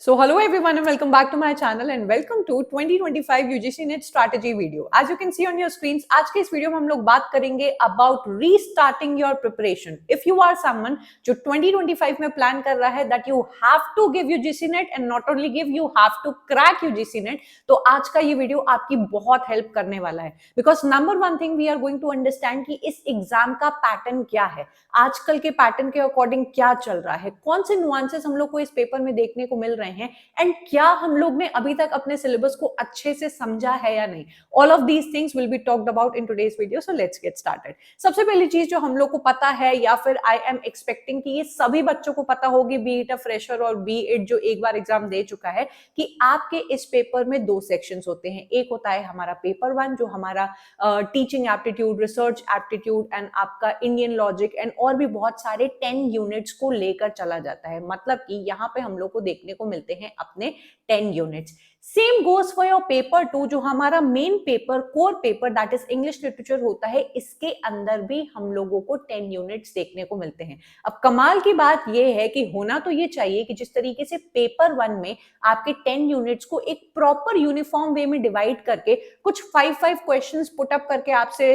So hello everyone and welcome back to my channel and welcome to 2025 UGC NET strategy video. As you can see on your screens, आज के इस video में हम लोग बात करेंगे about restarting your preparation. If you are someone जो 2025 में प्लान कर रहा है that you have to give UGC NET and not only give, you have to crack UGC NET, तो आज का ये वीडियो आपकी बहुत हेल्प करने वाला है. Because number one thing we are going to understand कि इस एग्जाम का पैटर्न क्या है, आजकल के पैटर्न के अकॉर्डिंग क्या चल रहा है, कौन से नुआंसेस हम लोग को इस पेपर में देखने को मिल रहे हैं एंड क्या हम लोग ने अभी तक अपने सिलेबस को अच्छे से समझा है या नहीं. All of these things will be talked about in today's video. So let's get started. सबसे पहली चीज जो हम लोग को पता है या फिर आई एम एक्सपेक्टिंग कि ये सभी बच्चों को पता होगी, बी इट अ फ्रेशर और बी इट जो एक बार एग्जाम दे चुका है, कि आपके इस पेपर में दो सेक्शंस होते हैं. एक होता है हमारा पेपर वन जो हमारा teaching aptitude, research aptitude and आपका इंडियन लॉजिक एंड और भी बहुत सारे 10 यूनिट्स को लेकर चला जाता है. मतलब कि यहाँ पे हम लोग को देखने को मिलते हैं अपने 10 units. Same goes for your paper two जो हमारा main paper, core paper that is English literature होता है. इसके अंदर भी हम लोगों को 10 यूनिट्स देखने को मिलते हैं. अब कमाल की बात यह है कि होना तो ये चाहिए कि जिस तरीके से पेपर वन में आपके 10 यूनिट्स को एक प्रॉपर यूनिफॉर्म वे में डिवाइड करके कुछ 5 क्वेश्चंस पुट अप करके आपसे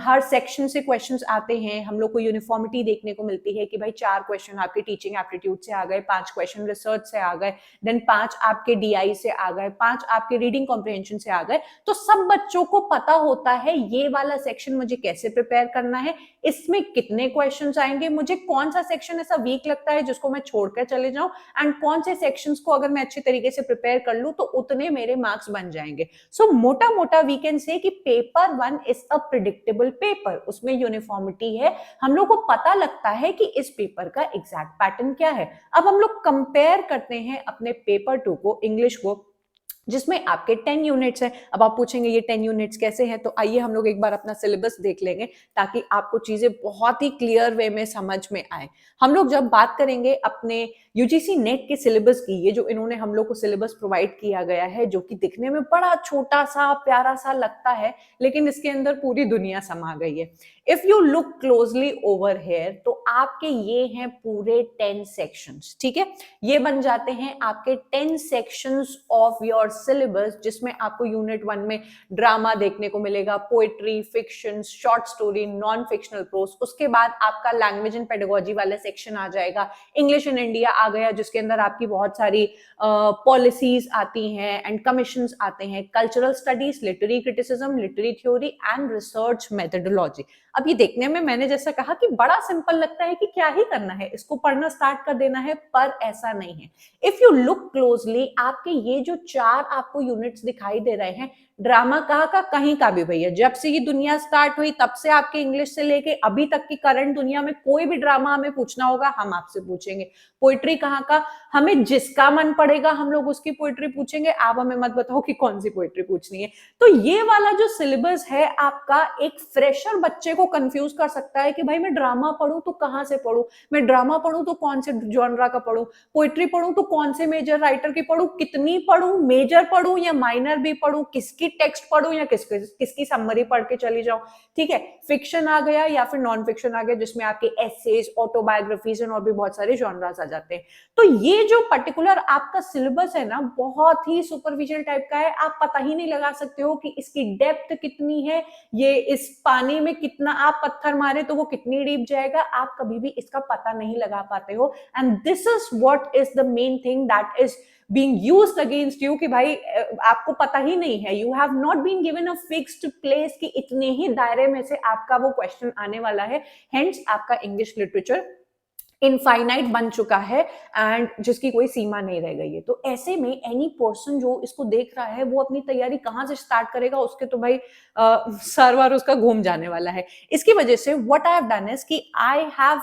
हर सेक्शन से क्वेश्चंस आते हैं. हम लोग को यूनिफॉर्मिटी देखने को मिलती है कि भाई 4 क्वेश्चन आपके टीचिंग एप्टीट्यूड से आ गए, 5 क्वेश्चन रिसर्च से आ गए, देन 5 आपके डीआई से आ गए, 5 आपके रीडिंग कॉम्प्रिहेंशन से आ गए. तो सब बच्चों को पता होता है ये वाला सेक्शन मुझे कैसे प्रिपेयर करना है, इसमें कितने क्वेश्चंस आएंगे, मुझे कौन सा सेक्शन ऐसा वीक लगता है जिसको मैं छोड़कर चले जाऊं एंड कौन से सेक्शंस को अगर मैं अच्छी तरीके से प्रिपेयर कर लूं तो उतने मेरे मार्क्स बन जाएंगे. सो मोटा मोटा वी कैन से कि paper one is a predictable paper. उसमें यूनिफॉर्मिटी है, हम लोग को पता लगता है कि इस पेपर का एग्जैक्ट पैटर्न क्या है. अब हम लोग कंपेयर करते हैं अपने पेपर टू को, इंग्लिश को, जिसमें आपके 10 यूनिट्स हैं. अब आप पूछेंगे ये 10 यूनिट्स कैसे हैं, तो आइए हम लोग एक बार अपना सिलेबस देख लेंगे ताकि आपको चीजें बहुत ही क्लियर वे में समझ में आए. हम लोग जब बात करेंगे अपने यूजीसी नेट के सिलेबस की, ये जो इन्होंने हम लोग को सिलेबस प्रोवाइड किया गया है जो कि दिखने में बड़ा छोटा सा प्यारा सा लगता है, लेकिन इसके अंदर पूरी दुनिया समा गई है. If you look closely over here तो आपके ये हैं पूरे 10 सेक्शंस. ठीक है, ये बन जाते हैं आपके 10 सेक्शंस ऑफ योर सिलेबस, जिसमें आपको यूनिट 1 में ड्रामा देखने को मिलेगा, poetry, fiction, short story, non fictional prose. उसके बाद आपका लैंग्वेज एंड पेडागोजी वाला सेक्शन आ जाएगा. इंग्लिश इन इंडिया आ गया जिसके अंदर आपकी बहुत सारी पॉलिसीज आती हैं एंड कमीशंस आते हैं. Cultural studies, literary criticism, literary theory and research methodology. अब ये देखने में मैंने जैसा कहा कि बड़ा सिंपल लगता है कि क्या ही करना है, इसको पढ़ना स्टार्ट कर देना है, पर ऐसा नहीं है. इफ यू लुक क्लोजली आपके ये जो 4 आपको यूनिट्स दिखाई दे रहे हैं, ड्रामा कहाँ का, कहीं का भी भैया, जब से ये दुनिया स्टार्ट हुई तब से आपके इंग्लिश से लेके अभी तक की करंट दुनिया में कोई भी ड्रामा हमें पूछना होगा हम आपसे पूछेंगे. पोइट्री कहाँ का, हमें जिसका मन पड़ेगा हम लोग उसकी पोइट्री पूछेंगे. आप हमें मत बताओ कि कौन सी पोइट्री पूछनी है. तो ये वाला जो सिलेबस है आपका, एक फ्रेशर बच्चे को कंफ्यूज कर सकता है कि भाई मैं ड्रामा पढ़ूं तो कहां से पढ़ूं, मैं ड्रामा पढ़ूं तो कौन से जॉनरा का पढ़ूं, पोइट्री पढ़ूं तो कौन से मेजर राइटर की पढ़ूं, कितनी पढ़ूं, मेजर पढ़ूं या माइनर भी पढ़ूं, किसकी टेक्स्ट पढ़ूं या किसकी समरी पढ़ के चली जाऊं. ठीक है, फिक्शन आ गया या फिर नॉन फिक्शन आ गया जिसमें आपके एसेज, ऑटोबायोग्राफीज और भी बहुत सारे जॉनरास आ जाते हैं. तो ये जो पर्टिकुलर आपका सिलेबस है ना, बहुत ही सुपरफिशियल टाइप का है. आप पता ही नहीं लगा सकते हो कि इसकी डेप्थ कितनी है, ये इस पानी में कितना आप पत्थर मारे तो वो कितनी डीप जाएगा, आप कभी भी इसका पता नहीं लगा पाते हो. And this is what is the main thing that is being used against you कि भाई आपको पता ही नहीं है, you have not been given a fixed place कि इतने ही दायरे में से आपका वो क्वेश्चन आने वाला है. Hence आपका इंग्लिश लिटरेचर इनफाइनाइट बन चुका है एंड जिसकी कोई सीमा नहीं रह गई है. तो ऐसे में एनी पर्सन जो इसको देख रहा है वो अपनी तैयारी कहां से स्टार्ट करेगा, उसके तो भाई सरवर उसका घूम जाने वाला है. इसकी वजह से what I have done is कि आई हैव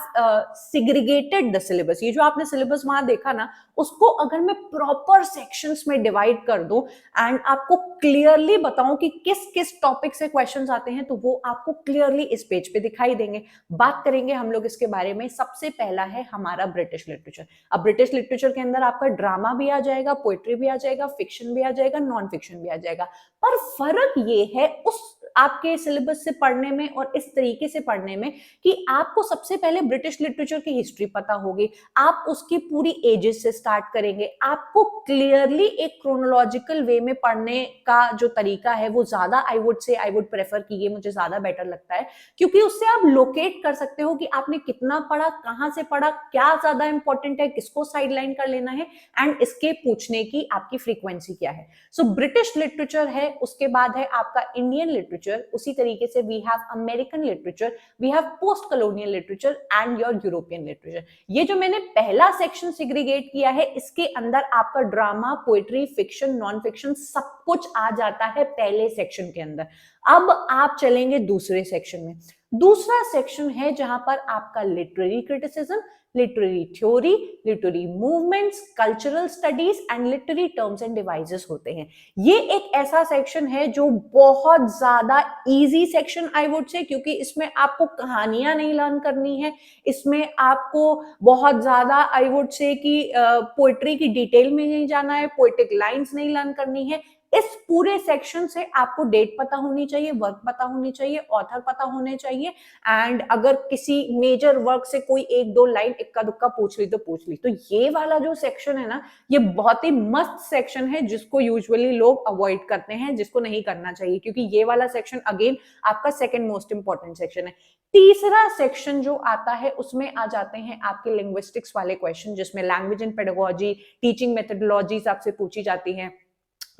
सिग्रीगेटेड द सिलेबस. ये जो आपने सिलेबस वहां देखा ना, उसको अगर मैं प्रॉपर सेक्शंस में डिवाइड कर दूं एंड आपको क्लियरली बताऊं कि किस किस टॉपिक से क्वेश्चंस आते हैं, तो वो आपको क्लियरली इस पेज पे दिखाई देंगे. बात करेंगे हम लोग इसके बारे में. सबसे पहला है हमारा ब्रिटिश लिटरेचर. अब ब्रिटिश लिटरेचर के अंदर आपका ड्रामा भी आ जाएगा, पोएट्री भी आ जाएगा, फिक्शन भी आ जाएगा, नॉन फिक्शन भी आ जाएगा. पर फर्क ये है उस आपके सिलेबस से पढ़ने में और इस तरीके से पढ़ने में कि आपको सबसे पहले ब्रिटिश लिटरेचर की हिस्ट्री पता होगी, आप उसकी पूरी एजेस से स्टार्ट करेंगे, आपको क्लियरली एक क्रोनोलॉजिकल वे में पढ़ने का जो तरीका है वो ज्यादा आई वुड प्रेफर कि ये मुझे ज्यादा बेटर लगता है, क्योंकि उससे आप लोकेट कर सकते हो कि आपने कितना पढ़ा, कहां से पढ़ा, क्या ज्यादा इंपॉर्टेंट है, किसको साइडलाइन कर लेना है, एंड इसके पूछने की आपकी फ्रीक्वेंसी क्या है। सो ब्रिटिश लिटरेचर है, उसके बाद है आपका इंडियन लिटरेचर, उसी तरीके से we have American literature, we have post colonial literature and your European literature. ये जो मैंने पहला सेक्शन सिग्रीगेट किया है, इसके अंदर आपका drama, poetry, fiction, non fiction सब कुछ आ जाता है पहले सेक्शन के अंदर। अब आप चलेंगे दूसरे सेक्शन में। दूसरा सेक्शन है जहां पर आपका literary criticism, literary theory, literary movements, cultural studies and literary terms end devices होते हैं। ये एक ऐसा सेक्शन है जो बहुत ज्यादा easy section I would say, क्योंकि इसमें आपको कहानियां नहीं लर्न करनी है, इसमें आपको बहुत ज्यादा आई वुड से कि पोएट्री की डिटेल में नहीं जाना है, पोएटिक लाइंस नहीं लर्न करनी है। इस पूरे सेक्शन से आपको डेट पता होनी चाहिए, वर्क पता होनी चाहिए, ऑथर पता होने चाहिए, एंड अगर किसी मेजर वर्क से कोई एक दो लाइन इक्का दुक्का पूछ ली तो पूछ ली। तो ये वाला जो सेक्शन है ना, ये बहुत ही मस्त सेक्शन है जिसको यूजुअली लोग अवॉइड करते हैं, जिसको नहीं करना चाहिए, क्योंकि ये वाला सेक्शन अगेन आपका सेकंड मोस्ट इंपॉर्टेंट सेक्शन है। तीसरा सेक्शन जो आता है उसमें आ जाते हैं आपके लिंग्विस्टिक्स वाले क्वेश्चन, जिसमें language and pedagogy, teaching methodologies आपसे पूछी जाती हैं,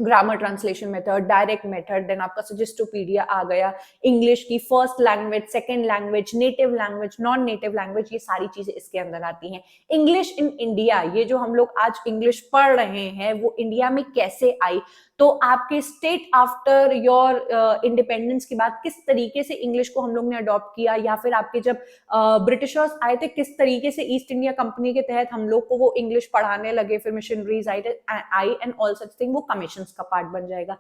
grammar translation method, direct method, then आपका सजेस्टोपीडिया आ गया, इंग्लिश की first language, second language, native language, non native language, ये सारी चीजें इसके अंदर आती हैं। इंग्लिश इन इंडिया, ये जो हम लोग आज इंग्लिश पढ़ रहे हैं वो इंडिया में कैसे आई, तो आपके स्टेट आफ्टर योर इंडिपेंडेंस के बाद किस तरीके से इंग्लिश को हम लोग ने अडॉप्ट किया, या फिर आपके जब ब्रिटिशर्स आए थे किस तरीके से ईस्ट इंडिया कंपनी के तहत हम लोग को वो इंग्लिश पढ़ाने लगे, फिर missionaries I and all such thing, वो कमीशन का पार्ट बन जाएगा।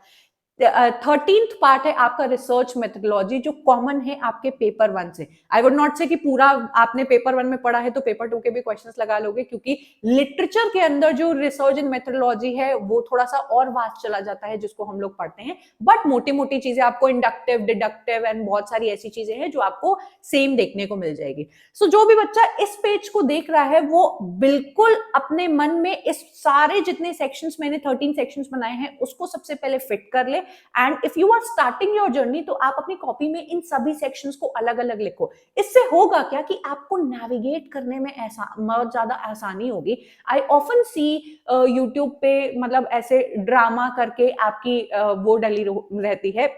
13th पार्ट है आपका रिसर्च मेथोडोलॉजी, जो कॉमन है आपके पेपर 1 से। आई वुड नॉट से कि पूरा आपने पेपर 1 में पढ़ा है तो पेपर 2 के भी क्वेश्चंस लगा लोगे, क्योंकि लिटरेचर के अंदर जो रिसर्च एंड मेथोडोलॉजी है वो थोड़ा सा और वास्ट चला जाता है, जिसको हम लोग पढ़ते हैं, बट मोटी मोटी चीजें आपको इंडक्टिव, डिडक्टिव एंड बहुत सारी ऐसी चीजें हैं जो आपको सेम देखने को मिल जाएगी। सो जो भी बच्चा इस पेज को देख रहा है वो बिल्कुल अपने मन में इस सारे जितने सेक्शंस मैंने 13 सेक्शंस बनाए हैं उसको सबसे पहले फिट कर ले, and if you are starting your journey तो आप अपनी कॉपी में इन सभी सेक्शंस को अलग अलग लिखो। इससे होगा क्या कि आपको नेविगेट करने में बहुत ज्यादा आसानी होगी। आई ऑफन सी यूट्यूब पे मतलब ऐसे ड्रामा करके आपकी वो डली रहती है,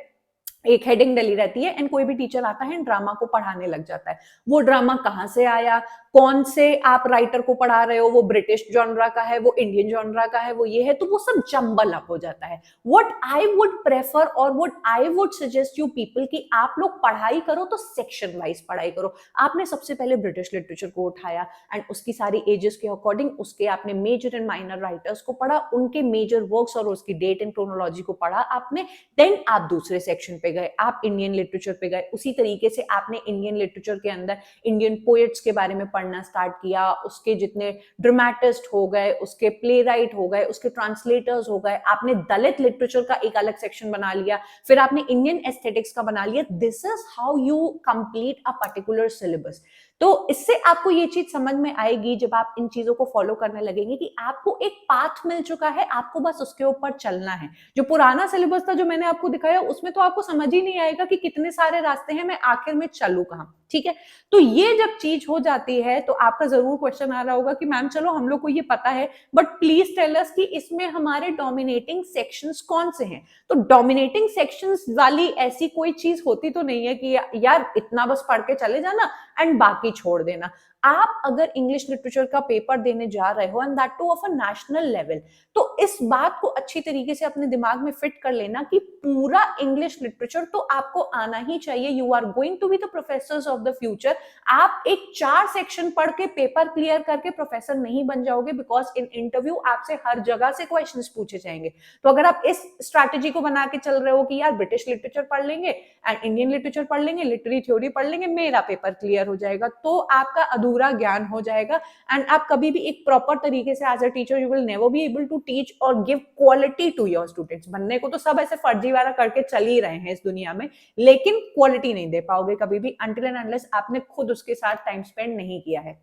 एक हेडिंग डली रहती है, एंड कोई भी टीचर आता है ड्रामा को पढ़ाने लग जाता है। वो ड्रामा कहां से आया, कौन से आप राइटर को पढ़ा रहे हो, वो ब्रिटिश जॉनरा का है, वो इंडियन जॉनरा का है, वो ये है, तो वो सब जंबल अप हो जाता है। व्हाट आई वुड प्रेफर और what I would suggest you people कि आप लोग पढ़ाई करो तो सेक्शन वाइज पढ़ाई करो। आपने सबसे पहले ब्रिटिश लिटरेचर को उठाया एंड उसकी सारी एजेस के अकॉर्डिंग उसके आपने मेजर एंड माइनर राइटर्स को पढ़ा, उनके मेजर वर्क्स और उसकी डेट एंड क्रोनोलॉजी को पढ़ा आपने। देन आप दूसरे सेक्शन पे गए, आप इंडियन लिटरेचर पे गए, उसी तरीके से आपने इंडियन लिटरेचर के अंदर इंडियन पोएट्स के बारे में पढ़ना स्टार्ट किया, उसके जितने ड्रामेटिस्ट हो गए, उसके प्ले राइट हो गए, उसके ट्रांसलेटर्स हो गए, आपने दलित लिटरेचर का एक अलग सेक्शन बना लिया, फिर आपने इंडियन एस्थेटिक्स का बना लिया। This is how you complete a particular syllabus. तो इससे आपको ये चीज समझ में आएगी जब आप इन चीजों को फॉलो करने लगेंगे कि आपको एक पाथ मिल चुका है, आपको बस उसके ऊपर चलना है। जो पुराना सिलेबस था जो मैंने आपको दिखाया उसमें तो आपको समझ ही नहीं आएगा कि कितने सारे रास्ते हैं, मैं आखिर में चलूं कहां। ठीक है, तो ये जब चीज हो जाती है तो आपका जरूर क्वेश्चन आ रहा होगा कि मैम चलो हम लोग को ये पता है, बट प्लीज टेल अस कि इसमें हमारे डोमिनेटिंग सेक्शंस कौन से हैं। तो डोमिनेटिंग सेक्शंस वाली ऐसी कोई चीज होती तो नहीं है कि यार इतना बस पढ़ के चले जाना एंड बाकी छोड़ देना। आप अगर इंग्लिश लिटरेचर का पेपर देने जा रहे हो and that two of a national level, तो इस बात को अच्छी तरीके से अपने दिमाग में फिट कर लेना कि पूरा इंग्लिश लिटरेचर तो आपको आना ही चाहिए। You are going to be the professors of the future. आप एक 4 सेक्शन पढ़ के पेपर क्लियर करके प्रोफेसर नहीं बन जाओगे, बिकॉज इन इंटरव्यू आपसे हर जगह से क्वेश्चंस पूछे जाएंगे। तो अगर आप इस स्ट्रैटेजी को बना के चल रहे हो कि यार ब्रिटिश लिटरेचर पढ़ लेंगे एंड इंडियन लिटरेचर पढ़ लेंगे, लिटरेरी थ्योरी पढ़ लेंगे, मेरा पेपर क्लियर हो जाएगा, तो आपका अधूरा ज्ञान हो जाएगा एंड आप कभी भी एक प्रॉपर तरीके से as a teacher you will never be able to teach और give quality to your students. बनने को तो सब ऐसे फर्जीवाड़ा करके चल ही रहे हैं इस दुनिया में, लेकिन क्वालिटी नहीं दे पाओगे कभी भी अनटिल एंड अनलेस आपने खुद उसके साथ टाइम स्पेंड नहीं किया है।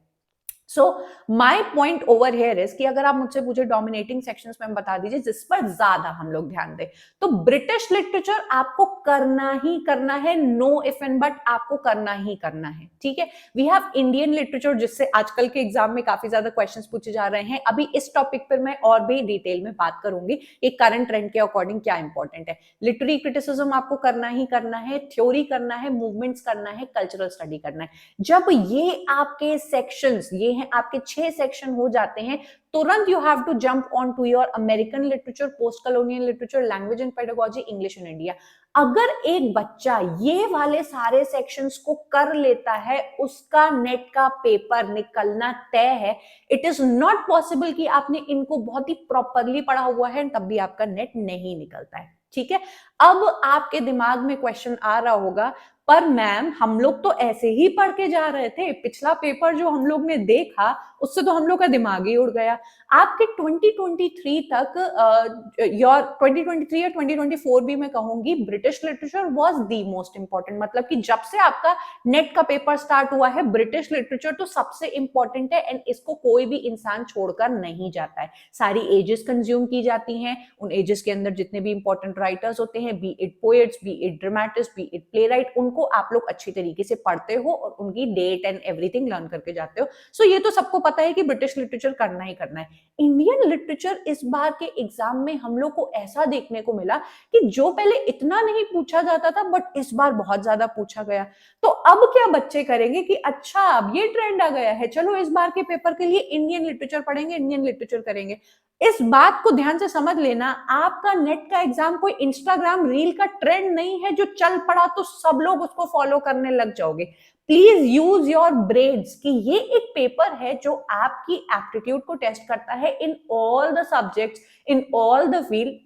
So my point over here is कि अगर आप मुझसे पूछे डोमिनेटिंग सेक्शंस में बता दीजिए जिस पर ज्यादा हम लोग ध्यान दें, तो ब्रिटिश लिटरेचर आपको करना ही करना है, नो इफ एंड बट आपको करना ही करना है, ठीक है। वी हैव इंडियन लिटरेचर जिससे आजकल के एग्जाम में काफी ज्यादा क्वेश्चंस पूछे जा रहे हैं। अभी इस टॉपिक पर मैं और भी डिटेल में बात करूंगी कि करंट ट्रेंड के अकॉर्डिंग क्या इंपॉर्टेंट है। लिटरेरी क्रिटिसिज्म आपको करना ही करना है, थ्योरी करना है, मूवमेंट्स करना है, कल्चरल स्टडी करना है। जब ये आपके सेक्शंस, ये हैं आपके 6 सेक्शन हो जाते हैं, तुरंत you have to jump on to your American literature, post colonial literature, language and pedagogy, English in India. अगर एक बच्चा ये वाले सारे सेक्शंस को कर लेता है, उसका नेट का पेपर निकलना तय है। इट इज नॉट पॉसिबल कि आपने इनको बहुत ही प्रॉपरली पढ़ा हुआ है तब भी आपका नेट नहीं निकलता है, ठीक है। अब आपके दिमाग में क्वेश्चन आ रहा होगा, पर मैम हम लोग तो ऐसे ही पढ़ के जा रहे थे, पिछला पेपर जो हम लोग ने देखा उससे तो हम लोग का दिमाग ही उड़ गया। आपके 2023 तक योर 2023 या 2024 भी मैं कहूंगी, British literature was the most important. मतलब कि जब से आपका नेट का पेपर स्टार्ट हुआ है, ब्रिटिश लिटरेचर तो सबसे इंपॉर्टेंट है एंड इसको कोई भी इंसान छोड़कर नहीं जाता है। सारी एजेस कंज्यूम की जाती हैं, उन एजेस के अंदर जितने भी इंपॉर्टेंट राइटर्स होते हैं, B it poets, B it dramatist, B it play right, उनको आप लोग अच्छी तरीके से पढ़ते हो और उनकी डेट एंड एवरीथिंग लर्न करके जाते हो। सो ये तो सबको पता है कि ब्रिटिश लिटरेचर करना ही करना है। इंडियन लिटरेचर इस बार के एग्जाम में हम लोग को ऐसा देखने को मिला कि जो पहले इतना नहीं पूछा जाता था बट इस बार बहुत ज्यादा पूछा गया। तो अब क्या बच्चे करेंगे कि अच्छा अब ये ट्रेंड आ गया है, चलो इस बार के पेपर के लिए इंडियन लिटरेचर पढ़ेंगे, इंडियन लिटरेचर करेंगे। इस बात को ध्यान से समझ लेना, आपका नेट का एग्जाम कोई इंस्टाग्राम रील का ट्रेंड नहीं है जो चल पड़ा तो सब लोग उसको फॉलो करने लग जाओगे। प्लीज यूज योर ब्रेन्स कि ये एक पेपर है जो आपकी एप्टीट्यूड को टेस्ट करता है in all the subjects, in all the field.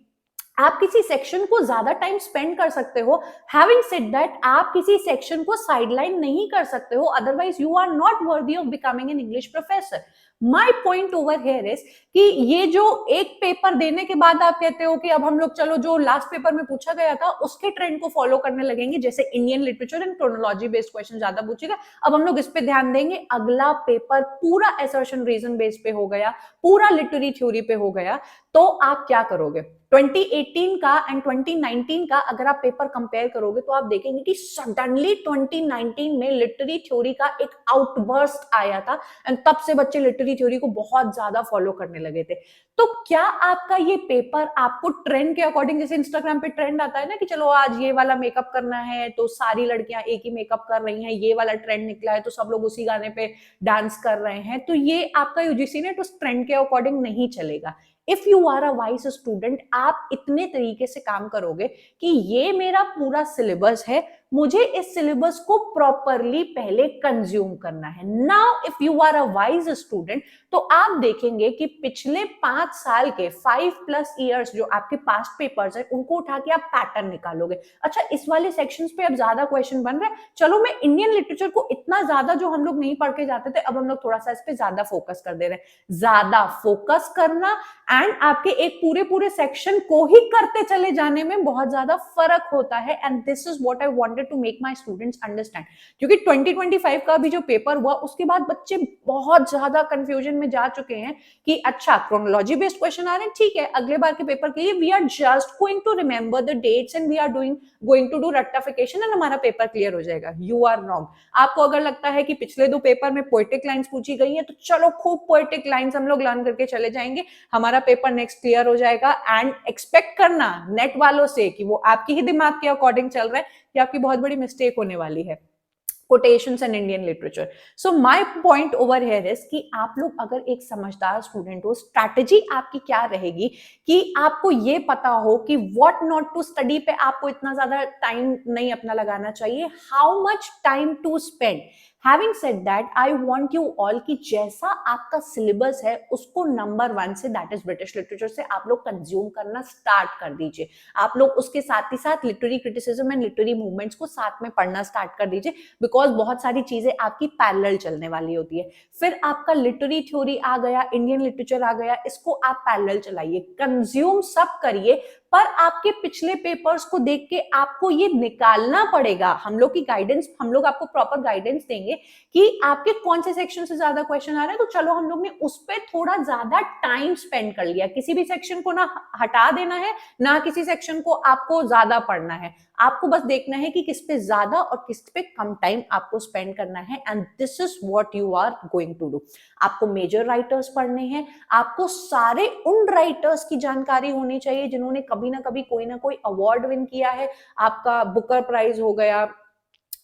आप किसी सेक्शन को ज्यादा टाइम स्पेंड कर सकते हो, हैविंग सेड दैट आप किसी सेक्शन को साइडलाइन नहीं कर सकते हो, otherwise you are not worthy of becoming an English professor. My point over here is कि ये जो एक पेपर देने के बाद आप कहते हो कि अब हम लोग चलो जो लास्ट पेपर में पूछा गया था उसके ट्रेंड को फॉलो करने लगेंगे, जैसे Indian literature and chronology based question ज्यादा पूछेगा, अब हम लोग इस पे ध्यान देंगे। अगला पेपर पूरा असर्शन रीजन बेस्ड पे हो गया, पूरा लिटरेरी थ्योरी पे हो गया, तो आप क्या करोगे? 2018 का एंड 2019 का अगर आप पेपर कंपेयर करोगे तो आप देखेंगे कि सडनली 2019 में लिटरेरी थ्योरी का एक आउटबर्स्ट आया था एंड तब से बच्चे लिटरेरी थ्योरी को बहुत ज्यादा फॉलो करने लगे थे। तो क्या आपका ये पेपर आपको ट्रेंड के अकॉर्डिंग, जैसे इंस्टाग्राम पे ट्रेंड आता है ना कि चलो आज ये वाला मेकअप करना है तो सारी लड़कियां एक ही मेकअप कर रही हैं, ये वाला ट्रेंड निकला है तो सब लोग उसी गाने पे डांस कर रहे हैं, तो ये आपका यूजीसी नेट उस ट्रेंड के अकॉर्डिंग नहीं चलेगा। If you are a wise student, आप इतने तरीके से काम करोगे कि ये मेरा पूरा सिलेबस है, मुझे इस सिलेबस को प्रॉपरली पहले कंज्यूम करना है। Now if you are a wise student, तो आप देखेंगे कि पिछले 5 साल के 5+ इयर्स जो आपके पास्ट पेपर्स है उनको उठा के आप पैटर्न निकालोगे। अच्छा इस वाले सेक्शंस पे अब ज्यादा क्वेश्चन बन रहा है, चलो मैं इंडियन लिटरेचर को इतना ज्यादा जो हम लोग नहीं पढ़ के जाते थे अब हम लोग थोड़ा सा इस पे ज्यादा फोकस कर दे रहे हैं। ज्यादा फोकस करना एंड आपके एक पूरे सेक्शन को ही करते चले जाने में बहुत ज्यादा फर्क होता है and this is what I wanted to make my students understand. क्योंकि 2025 का भी जो पेपर हुआ उसके बाद बच्चे बहुत ज्यादा कंफ्यूजन में जा चुके हैं कि अच्छा क्रोनोलॉजी बेस्ड क्वेश्चन आ रहे हैं, ठीक है अगले बार के पेपर के लिए we are just going to remember the dates and we are going to do rectification and हमारा पेपर क्लियर हो जाएगा। You are wrong. आपको अगर लगता है कि पिछले 2 पेपर में पोएटिक लाइंस पूछी गई है तो चलो खूब पोएटिक लाइंस हम लोग लर्न करके चले जाएंगे, हमारा पेपर नेक्स्ट क्लियर हो जाएगा। एंड एक्सपेक्ट करना नेट वालों से कि वो आपकी ही दिमाग के अकॉर्डिंग चल रहा है, ये आपकी बहुत बड़ी मिस्टेक होने वाली है। Quotations and Indian literature. So my point over here is कि आप लोग अगर एक समझदार स्टूडेंट हो, स्ट्रैटेजी आपकी क्या रहेगी कि आपको ये पता हो कि व्हाट नॉट टू स्टडी पे आपको इतना ज्यादा टाइम नहीं अपना लगाना चाहिए, how much time to spend. Having said that, I want you all कि जैसा आपका सिलेबस है उसको number 1 say that is British literature से आप लोग कंज्यूम करना स्टार्ट कर दीजिए। आप लोग उसके साथ ही साथ literary criticism and literary movements को साथ में पढ़ना स्टार्ट कर दीजिए, बिकॉज बिकॉज बहुत सारी चीजें आपकी पैरेलल चलने वाली होती है। फिर आपका लिटरेरी थ्योरी आ गया, इंडियन लिटरेचर आ गया, इसको आप पैरेलल चलाइए, कंज्यूम सब करिए, पर आपके पिछले पेपर्स को देख के आपको ये निकालना पड़ेगा। हम लोग की गाइडेंस, हम लोग आपको प्रॉपर गाइडेंस देंगे कि आपके कौन से सेक्शन से ज्यादा क्वेश्चन आ रहे हैं, तो चलो हम लोग ने उस पर थोड़ा ज्यादा टाइम स्पेंड कर लिया। किसी भी सेक्शन को ना हटा देना है, ना किसी सेक्शन को आपको ज्यादा पढ़ना है, आपको बस देखना है कि किस पे ज्यादा और किस पे कम टाइम आपको स्पेंड करना है, and this is what you are going to do. आपको मेजर राइटर्स पढ़ने हैं, आपको सारे उन राइटर्स की जानकारी होनी चाहिए जिन्होंने कभी ना कभी कोई ना कोई अवार्ड विन किया है। आपका बुकर प्राइज हो गया,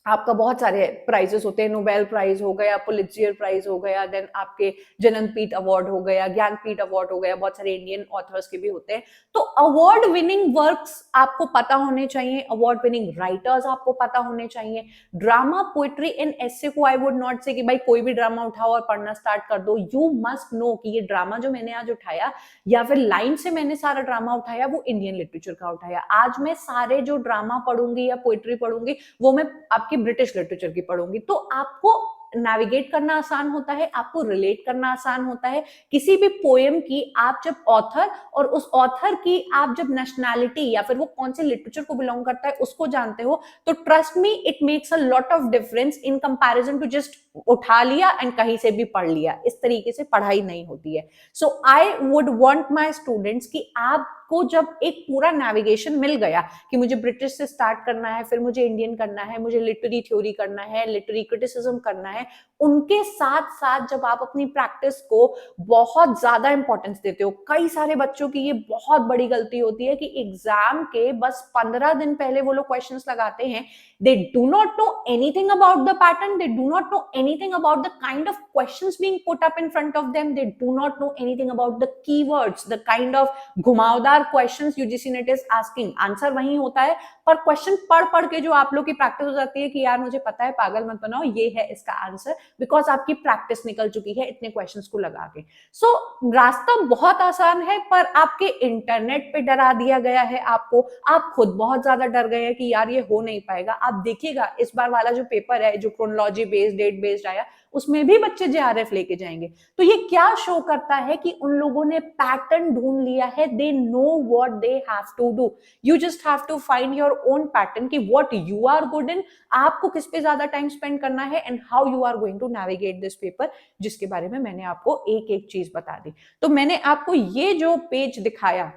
आपका बहुत सारे प्राइजेस होते हैं, नोबेल प्राइज हो गया, पुलित्जर प्राइज हो गया, देन आपके ज्ञानपीठ अवार्ड हो गया, ज्ञानपीठ अवार्ड हो गया, बहुत सारे इंडियन ऑथर्स के भी होते हैं। तो अवार्ड विनिंग वर्क्स आपको पता होने चाहिए, अवार्ड विनिंग राइटर्स आपको पता होने चाहिए। ड्रामा, पोएट्री एंड एसे को आई वुड नॉट से कि भाई कोई भी ड्रामा उठाओ और पढ़ना स्टार्ट कर दो। यू मस्ट नो कि ये ड्रामा जो मैंने आज उठाया या फिर लाइन से मैंने सारा ड्रामा उठाया वो इंडियन लिटरेचर का उठाया। आज मैं सारे जो ड्रामा पढ़ूंगी या पोएट्री पढ़ूंगी वो मैं आपकी ब्रिटिश लिटरेचर की पढ़ूंगी। तो आपको नेविगेट करना आसान होता है, आपको रिलेट करना आसान होता है। किसी भी पोएम की आप जब ऑथर और उस ऑथर की आप जब नेशनैलिटी या फिर वो कौन से लिटरेचर को बिलोंग करता है उसको जानते हो, तो trust me it makes a lot of difference in comparison to just उठा लिया एंड कहीं से भी पढ़ लिया। इस तरीके से पढ़ाई नहीं होती है। So I would want my students कि आपको जब एक पूरा नेविगेशन मिल गया कि मुझे ब्रिटिश से स्टार्ट करना है, फिर मुझे इंडियन करना है, मुझे लिटरेरी थ्योरी करना है, लिटरेरी क्रिटिसिज्म करना है, उनके साथ साथ जब आप अपनी प्रैक्टिस को बहुत ज्यादा इंपॉर्टेंस देते हो। कई सारे बच्चों की ये बहुत बड़ी गलती होती है कि एग्जाम के बस 15 दिन पहले वो लोग क्वेश्चंस लगाते हैं। They do not know anything about the pattern. They do not know anything about the kind of questions being put up in front of them. They do not know anything about the keywords, the kind of घुमावदार questions UGC NET is asking. Answer वही होता है, पर question पढ़ पढ़ के जो आप लोग की प्रैक्टिस हो जाती है कि यार मुझे पता है, पागल मत बनाओ, ये है इसका आंसर, बिकॉज आपकी प्रैक्टिस निकल चुकी है इतने क्वेश्चंस को लगा के। सो रास्ता बहुत आसान है, पर आपके इंटरनेट पे डरा दिया गया है आपको। आप खुद बहुत ज्यादा डर गए हैं कि यार ये हो नहीं पाएगा। आप देखिएगा इस बार वाला जो पेपर है, जो क्रोनोलॉजी बेस्ड, डेट बेस्ड आया, उसमें भी बच्चे जेआरएफ लेके जाएंगे। तो ये क्या शो करता है कि उन लोगों ने पैटर्न ढूंढ लिया है। They know what they have to do. You just have to find your own pattern कि what you are good in, आपको किस पे ज्यादा टाइम स्पेंड करना है, and how you are going to navigate this paper, जिसके बारे में मैंने आपको एक एक चीज बता दी। तो मैंने आपको ये जो पेज दिखाया,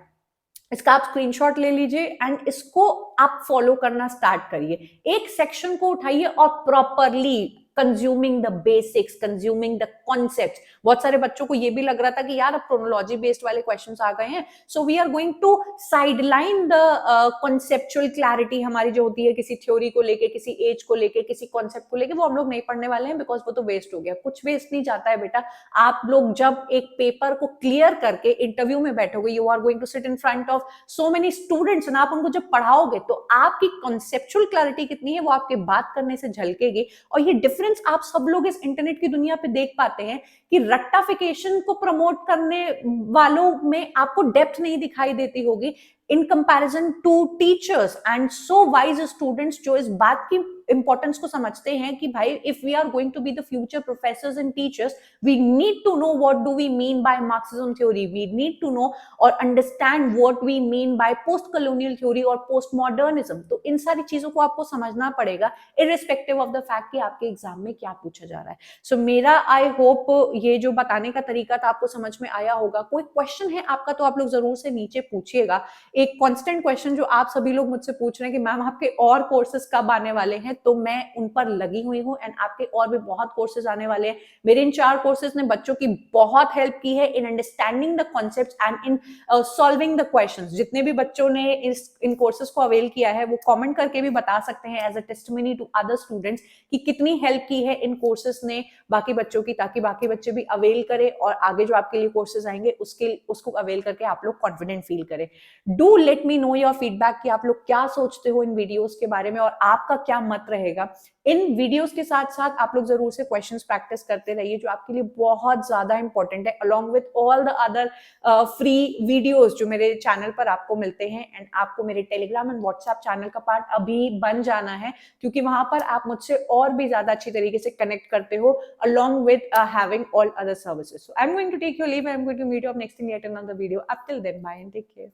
इसका आप स्क्रीनशॉट ले लीजिए एंड इसको आप फॉलो करना स्टार्ट करिए। एक सेक्शन को उठाइए और properly consuming the basics, consuming the concepts. बहुत सारे बच्चों को ये भी लग रहा था कि यार अब क्रोनोलॉजी बेस्ड वाले क्वेश्चंस आ गए हैं, so we are going to sideline the conceptual clarity हमारी जो होती है किसी थ्योरी को लेके, किसी एज को लेके, किसी कॉन्सेप्ट को लेके, वो हम लोग नहीं पढ़ने वाले हैं, बिकॉज वो तो वेस्ट हो गया। कुछ वेस्ट नहीं जाता है बेटा। आप लोग जब एक पेपर को क्लियर करके इंटरव्यू में बैठोगे, you are going to sit in front of so many students, आप उनको जब पढ़ाओगे तो आपकी कॉन्सेप्चुअल क्लैरिटी कितनी है वो आपके बात करने से झलकेगी। और ये डिफरेंस आप सब लोग इस इंटरनेट की दुनिया पे देख पाते हैं कि रट्टाफिकेशन को प्रमोट करने वालों में आपको डेप्थ नहीं दिखाई देती होगी in comparison to teachers and so wise students जो इस बात की इंपॉर्टेंस को समझते हैं कि भाई if we are going to be the future professors and teachers, we need to know what do we mean by Marxism theory, we need to know or understand what we mean by post colonial theory और postmodernism। तो इन सारी चीजों को आपको समझना पड़ेगा irrespective of the fact कि आपके एग्जाम में क्या पूछा जा रहा है। सो मेरा आई होप ये जो बताने का तरीका था आपको समझ में आया होगा। कोई क्वेश्चन है आपका तो आप लोग जरूर से नीचे पूछिएगा। एक कांस्टेंट क्वेश्चन जो आप सभी लोग मुझसे पूछ रहे हैं कि मैम आपके और कोर्सेज कब आने वाले हैं, तो मैं उन पर लगी हुई हूं एंड आपके और भी बहुत कोर्सेज आने वाले हैं। मेरे इन 4 कोर्सेज ने बच्चों की बहुत हेल्प की है in understanding the concepts and in solving the questions. जितने भी बच्चों ने इन कोर्सेज को अवेल किया है वो कमेंट करके भी बता सकते हैं as a testimony to other students कि कितनी हेल्प की है इन कोर्सेज ने बाकी बच्चों की, ताकि बाकी बच्चे भी अवेल करें और आगे जो आपके लिए कोर्सेज आएंगे उसको अवेल करके आप लोग कॉन्फिडेंट फील करें। Do let me know your feedback कि आप लोग क्या सोचते हो इन वीडियोस के बारे में और आपका क्या मत रहेगा। इन वीडियोस के साथ साथ आप लोग जरूर से क्वेश्चंस प्रैक्टिस करते रहिए, जो आपके लिए बहुत ज्यादा इंपॉर्टेंट है, along with all the other free videos जो मेरे चैनल पर आपको मिलते हैं। एंड आपको मेरे टेलीग्राम एंड व्हाट्सएप चैनल का पार्ट अभी बन जाना है, क्योंकि वहां पर आप मुझसे और भी ज्यादा अच्छी तरीके से कनेक्ट करते हो along with having all other services. So I'm going to take your leave and I'm going to meet you up next in yet another video. Up till then, bye and take care.